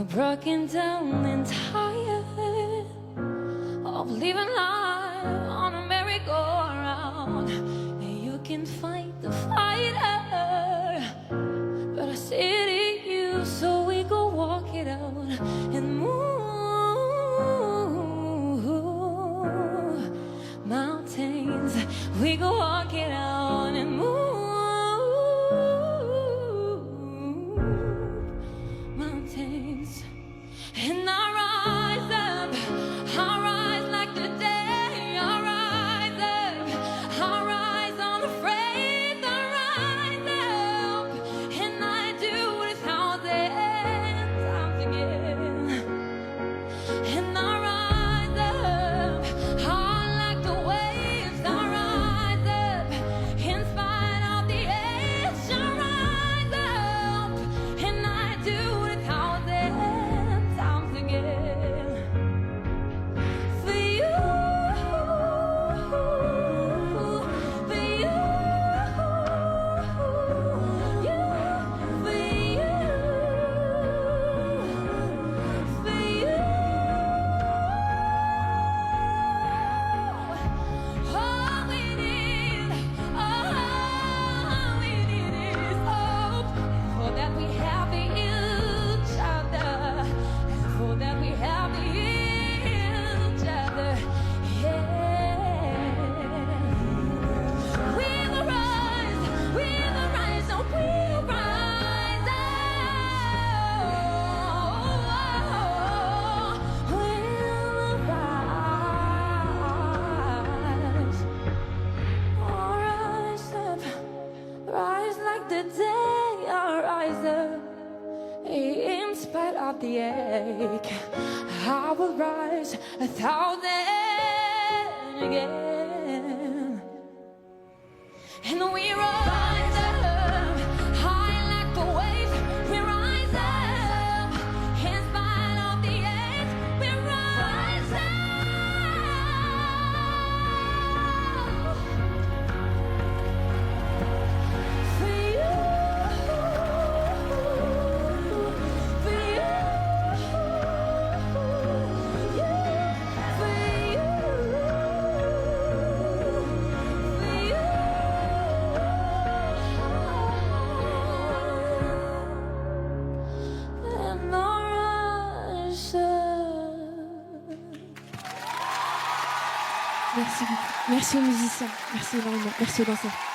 broken down and tired of living life on a merry-go-round. And you can fight the fighter, but I say to you, so we go walk it out and move mountains. We go walk it out and move mountains. And I rise up, I rise like the day. I rise up, I rise unafraid. I rise up, and I do it 1,000 times again. And I rise up, high like the waves. I rise up, in spite of the edge. I rise up, and I do it 1,000 times again. For you, for you, for you. All we need is hope. For that we have each other. For that we have each other. Yeah. We will rise, oh, we will rise up. Rise like the day. I rise up, in spite of the ache. I will rise 1,000 again. And we rise up, high like the waves. We rise up, in spite of the ache. We rise up. For you, for you, for you, and I rise up. Merci beaucoup. Merci aux musiciens. Merci énormément. Merci aux danseurs.